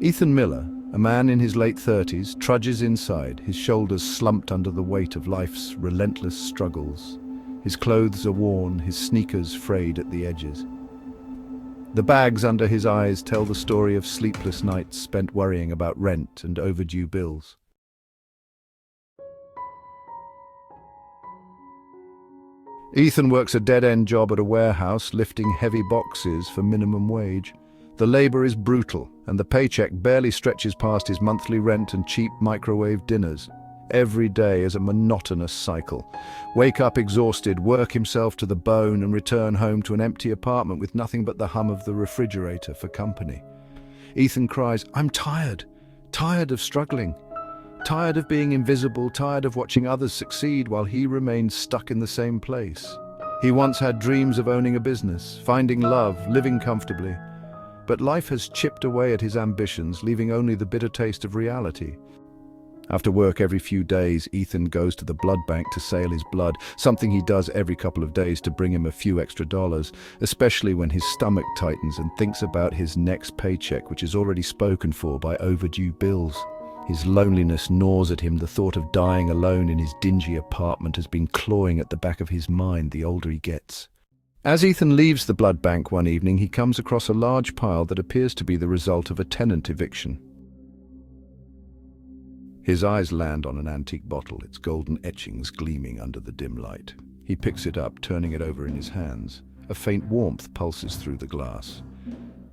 Ethan Miller, a man in his late 30s, trudges inside, his shoulders slumped under the weight of life's relentless struggles. His clothes are worn, his sneakers frayed at the edges. The bags under his eyes tell the story of sleepless nights spent worrying about rent and overdue bills. Ethan works a dead-end job at a warehouse, lifting heavy boxes for minimum wage. The labor is brutal, and the paycheck barely stretches past his monthly rent and cheap microwave dinners. Every day is a monotonous cycle. Wake up exhausted, work himself to the bone, and return home to an empty apartment with nothing but the hum of the refrigerator for company. Ethan cries, "I'm tired. Tired of struggling. Tired of being invisible, tired of watching others succeed while he remains stuck in the same place." He once had dreams of owning a business, finding love, living comfortably. But life has chipped away at his ambitions, leaving only the bitter taste of reality. After work every few days, Ethan goes to the blood bank to sell his blood, something he does every couple of days to bring him a few extra dollars, especially when his stomach tightens and thinks about his next paycheck, which is already spoken for by overdue bills. His loneliness gnaws at him. The thought of dying alone in his dingy apartment has been clawing at the back of his mind the older he gets. As Ethan leaves the blood bank one evening, he comes across a large pile that appears to be the result of a tenant eviction. His eyes land on an antique bottle, its golden etchings gleaming under the dim light. He picks it up, turning it over in his hands. A faint warmth pulses through the glass.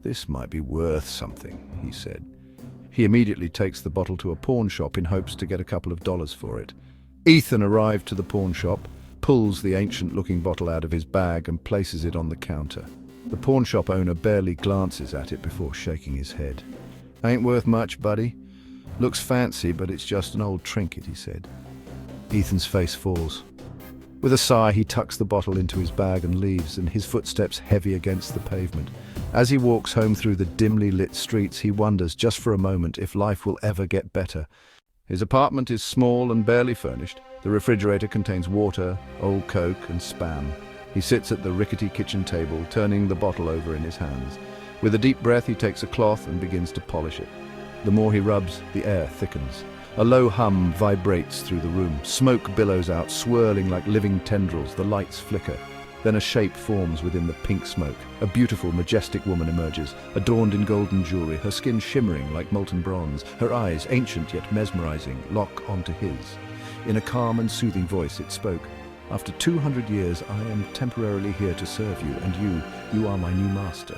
"This might be worth something," he said. He immediately takes the bottle to a pawn shop in hopes to get a couple of dollars for it. Ethan arrived to the pawn shop, pulls the ancient-looking bottle out of his bag and places it on the counter. The pawn shop owner barely glances at it before shaking his head. "Ain't worth much, buddy. Looks fancy, but it's just an old trinket," he said. Ethan's face falls. With a sigh, he tucks the bottle into his bag and leaves, and his footsteps heavy against the pavement. As he walks home through the dimly lit streets, he wonders, just for a moment, if life will ever get better. His apartment is small and barely furnished. The refrigerator contains water, old Coke, and Spam. He sits at the rickety kitchen table, turning the bottle over in his hands. With a deep breath, he takes a cloth and begins to polish it. The more he rubs, the air thickens. A low hum vibrates through the room. Smoke billows out, swirling like living tendrils. The lights flicker. Then a shape forms within the pink smoke. A beautiful, majestic woman emerges, adorned in golden jewelry, her skin shimmering like molten bronze. Her eyes, ancient yet mesmerizing, lock onto his. In a calm and soothing voice it spoke. "After 200 years, I am temporarily here to serve you, and you are my new master."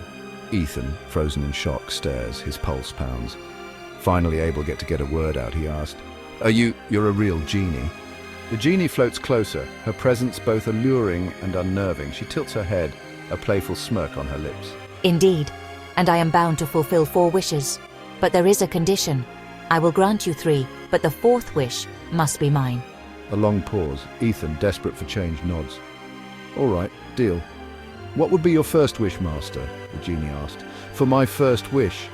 Ethan, frozen in shock, stares, his pulse pounds. Finally able to get a word out, he asked, You're a real genie?" The genie floats closer, her presence both alluring and unnerving. She tilts her head, a playful smirk on her lips. "Indeed, and I am bound to fulfill 4 wishes. But there is a condition. I will grant you 3, but the 4th wish must be mine." A long pause. Ethan, desperate for change, nods. "All right, deal. What would be your first wish, master?" the genie asked. "For my first wish,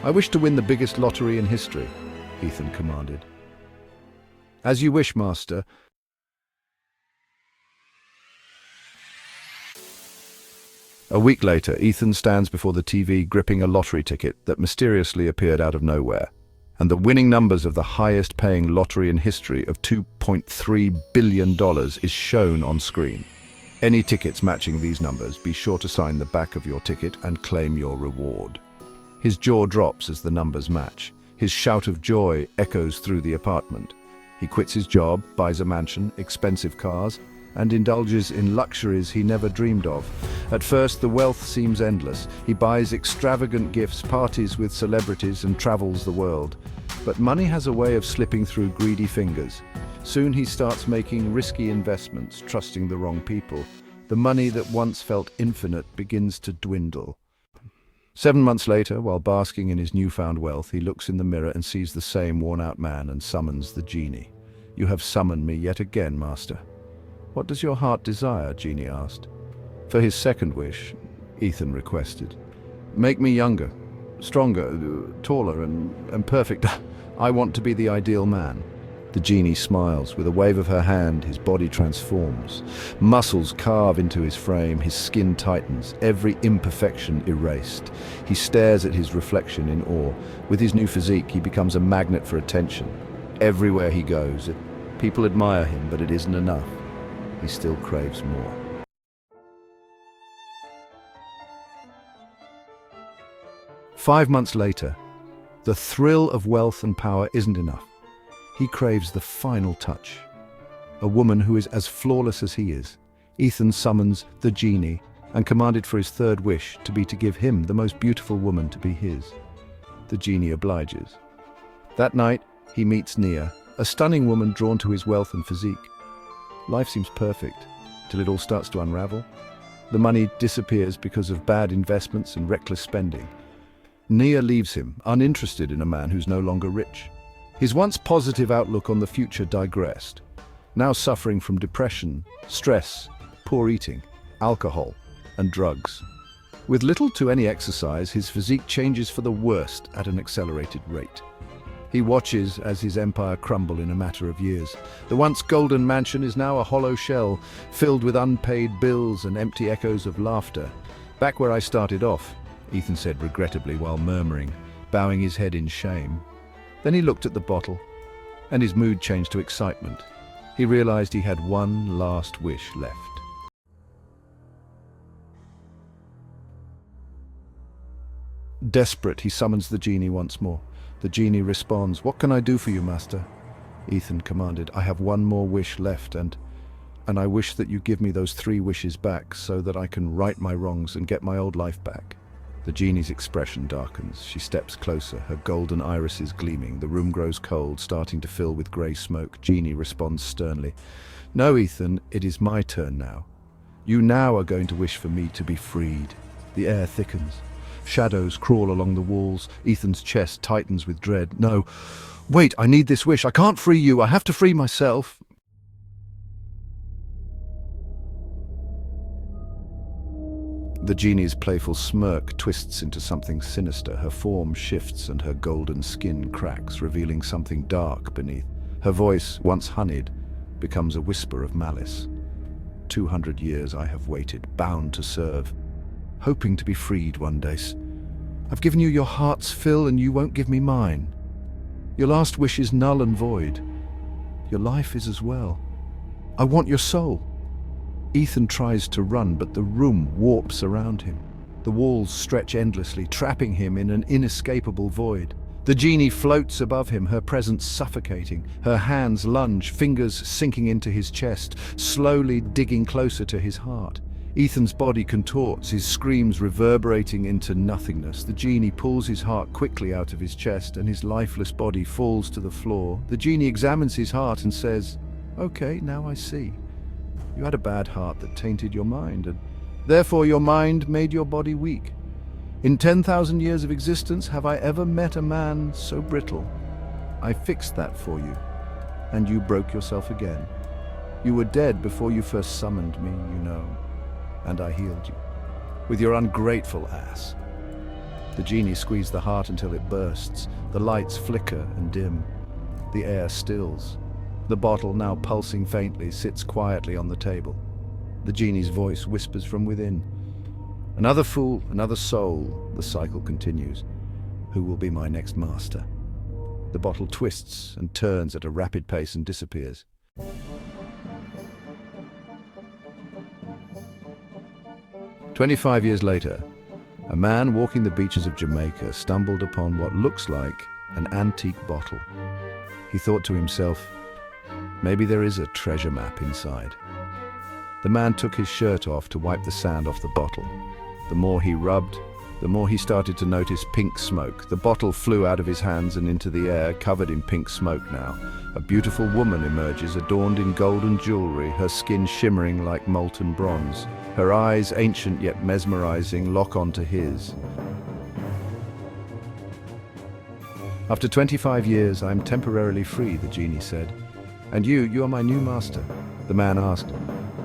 I wish to win the biggest lottery in history," Ethan commanded. "As you wish, master." A week later, Ethan stands before the TV gripping a lottery ticket that mysteriously appeared out of nowhere. And the winning numbers of the highest-paying lottery in history of $2.3 billion is shown on screen. Any tickets matching these numbers, be sure to sign the back of your ticket and claim your reward. His jaw drops as the numbers match. His shout of joy echoes through the apartment. He quits his job, buys a mansion, expensive cars, and indulges in luxuries he never dreamed of. At first, the wealth seems endless. He buys extravagant gifts, parties with celebrities, and travels the world. But money has a way of slipping through greedy fingers. Soon he starts making risky investments, trusting the wrong people. The money that once felt infinite begins to dwindle. 7 months later, while basking in his newfound wealth, he looks in the mirror and sees the same worn-out man and summons the genie. "You have summoned me yet again, master." "What does your heart desire?" Genie asked. For his second wish, Ethan requested, "Make me younger, stronger, taller, and perfect. I want to be the ideal man." The genie smiles. With a wave of her hand, his body transforms. Muscles carve into his frame, his skin tightens, every imperfection erased. He stares at his reflection in awe. With his new physique, he becomes a magnet for attention. Everywhere he goes, people admire him, but it isn't enough. He still craves more. Five months later, the thrill of wealth and power isn't enough. He craves the final touch. A woman who is as flawless as he is. Ethan summons the genie and commanded for his third wish to be to give him the most beautiful woman to be his. The genie obliges. That night, he meets Nia, a stunning woman drawn to his wealth and physique. Life seems perfect, till it all starts to unravel. The money disappears because of bad investments and reckless spending. Nia leaves him, uninterested in a man who's no longer rich. His once positive outlook on the future digressed, now suffering from depression, stress, poor eating, alcohol, and drugs. With little to any exercise, his physique changes for the worst at an accelerated rate. He watches as his empire crumble in a matter of years. The once golden mansion is now a hollow shell, filled with unpaid bills and empty echoes of laughter. "Back where I started off," Ethan said regrettably while murmuring, bowing his head in shame. Then he looked at the bottle, and his mood changed to excitement. He realized he had one last wish left. Desperate, he summons the genie once more. The genie responds, "What can I do for you, master?" Ethan commanded, "I have one more wish left, and I wish that you give me those 3 wishes back so that I can right my wrongs and get my old life back." The genie's expression darkens. She steps closer, her golden irises gleaming. The room grows cold, starting to fill with grey smoke. Genie responds sternly, "No, Ethan, it is my turn now. You now are going to wish for me to be freed." The air thickens. Shadows crawl along the walls. Ethan's chest tightens with dread. "No, wait, I need this wish. I can't free you. I have to free myself." The genie's playful smirk twists into something sinister. Her form shifts and her golden skin cracks, revealing something dark beneath. Her voice, once honeyed, becomes a whisper of malice. 200 years I have waited, bound to serve, hoping to be freed one day. I've given you your heart's fill and you won't give me mine. Your last wish is null and void. Your life is as well. I want your soul." Ethan tries to run, but the room warps around him. The walls stretch endlessly, trapping him in an inescapable void. The genie floats above him, her presence suffocating. Her hands lunge, fingers sinking into his chest, slowly digging closer to his heart. Ethan's body contorts, his screams reverberating into nothingness. The genie pulls his heart quickly out of his chest, and his lifeless body falls to the floor. The genie examines his heart and says, "Okay, now I see. You had a bad heart that tainted your mind, and therefore your mind made your body weak. In 10,000 years of existence, have I ever met a man so brittle? I fixed that for you, and you broke yourself again. You were dead before you first summoned me, you know, and I healed you. With your ungrateful ass." The genie squeezed the heart until it bursts. The lights flicker and dim. The air stills. The bottle, now pulsing faintly, sits quietly on the table. The genie's voice whispers from within, "Another fool, another soul." The cycle continues. Who will be my next master? The bottle twists and turns at a rapid pace and disappears. 25 years later, a man walking the beaches of Jamaica stumbled upon what looks like an antique bottle. He thought to himself, maybe there is a treasure map inside. The man took his shirt off to wipe the sand off the bottle. The more he rubbed, the more he started to notice pink smoke. The bottle flew out of his hands and into the air, covered in pink smoke now. A beautiful woman emerges, adorned in golden jewelry, her skin shimmering like molten bronze. Her eyes, ancient yet mesmerizing, lock onto his. "After 25 years, I am temporarily free," the genie said. "And you are my new master." The man asked,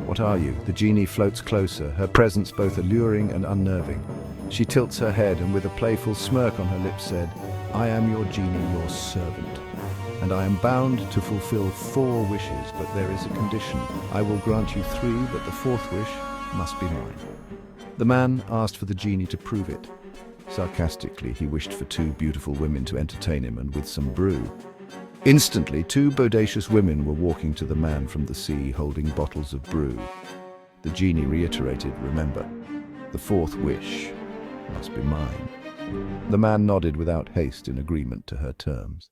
"What are you?" The genie floats closer, her presence both alluring and unnerving. She tilts her head and with a playful smirk on her lips said, "I am your genie, your servant." and I am bound to fulfill 4 wishes, but there is a condition. I will grant you 3, but the 4th wish must be mine. The man asked for the genie to prove it. Sarcastically, he wished for 2 beautiful women to entertain him and with some brew. Instantly, 2 bodacious women were walking to the man from the sea, holding bottles of brew. The genie reiterated, "Remember, the 4th wish must be mine." The man nodded without haste in agreement to her terms.